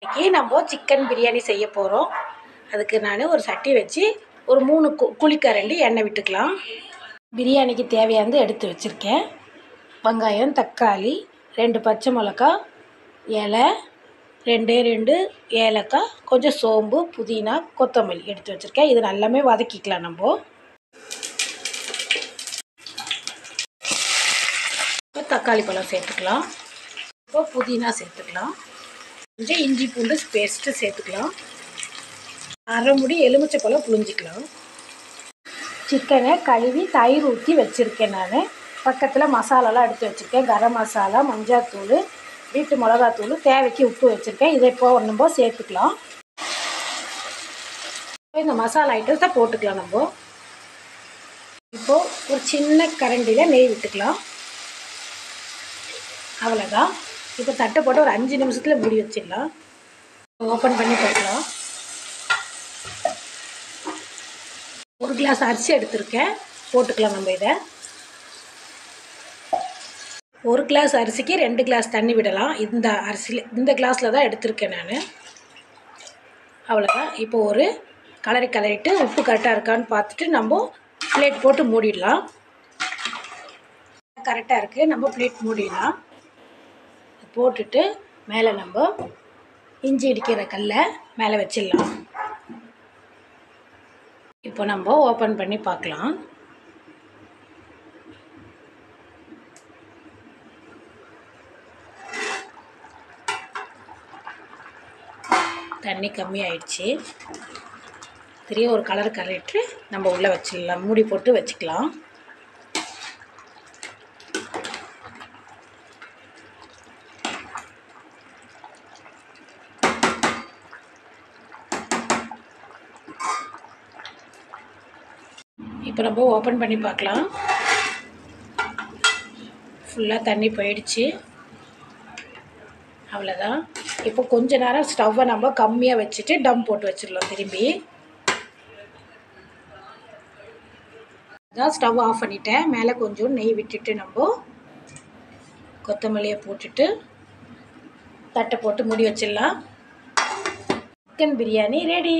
இன்றைக்கி நம்ம சிக்கன் பிரியாணி செய்ய போகிறோம். அதுக்கு நான் ஒரு சட்டி வச்சு ஒரு 3 குழிக்கரண்டி எண்ணெய் விட்டுக்கலாம். பிரியாணிக்கு தேவையானது எடுத்து வச்சுருக்கேன். வெங்காயம், தக்காளி, 2 பச்சை மிளகா, இலை, 2 ஏலக்காய், கொஞ்சம் சோம்பு, புதினா, கொத்தமல்லி எடுத்து வச்சுருக்கேன். இது நல்லாமே வதக்கிக்கலாம். நம்ம இப்போ தக்காளி பழம் சேர்த்துக்கலாம். இப்போ புதினா சேர்த்துக்கலாம். கொஞ்சம் இஞ்சி பூண்டு பேஸ்ட்டு சேர்த்துக்கலாம். அரை முடி எலுமிச்சை பழம் புழிஞ்சிக்கலாம். சிக்கனை கழுவி தயிர் ஊற்றி வச்சுருக்கேன். நான் பக்கத்தில் மசாலாலாம் எடுத்து வச்சுருக்கேன். கரம் மசாலா, மஞ்சள்தூள், வீட்டு மிளகாத்தூள், தேவைக்கு உப்பு வச்சுருக்கேன். இதை இப்போ நம்ம சேர்த்துக்கலாம். இந்த மசாலா ஐட்டத்தை போட்டுக்கலாம். நம்ம இப்போது ஒரு சின்ன கரண்டியில் நெய் விட்டுக்கலாம். அவ்வளோதான். இப்போ தட்டை போட்டு ஒரு 5 நிமிஷத்தில் மூடி வச்சிடலாம். ஓப்பன் பண்ணி பார்க்கலாம். 1 கிளாஸ் அரிசி எடுத்துருக்கேன், போட்டுக்கலாம். நம்ம இதை 1 கிளாஸ் அரிசிக்கு 2 கிளாஸ் தண்ணி விடலாம். இந்த கிளாஸில் தான் எடுத்திருக்கேன் நான். அவ்வளோதான். இப்போ ஒரு கலரிட்டு உப்பு கரெக்டாக இருக்கான்னு பார்த்துட்டு நம்ம பிளேட் போட்டு மூடிடலாம். கரெக்டாக இருக்குது. நம்ம பிளேட் மூடிடலாம். போட்டுட்டு மேலே நம்ம இஞ்சி இடிக்கிற கல்லை மேலே வச்சிடலாம். இப்போ நம்ம ஓப்பன் பண்ணி பார்க்கலாம். தண்ணி கம்மியாயிடுச்சு. சரியா ஒரு கலரிட்டு நம்ம உள்ளே வச்சிடலாம். மூடி போட்டு வச்சுக்கலாம். இப்போ நம்ம ஓப்பன் பண்ணி பார்க்கலாம். ஃபுல்லாக தண்ணி போயிடுச்சு. அவ்வளோதான். இப்போ கொஞ்ச நேரம் ஸ்டவ்வை நம்ம கம்மியாக வச்சுட்டு டம் போட்டு வச்சிடலாம். திரும்பி அதான் ஸ்டவ் ஆஃப் பண்ணிட்டேன். மேலே கொஞ்சம் நெய் விட்டுட்டு நம்ம கொத்தமல்லியை போட்டுட்டு தட்டை போட்டு மூடி வச்சிடலாம். Chicken biryani ready.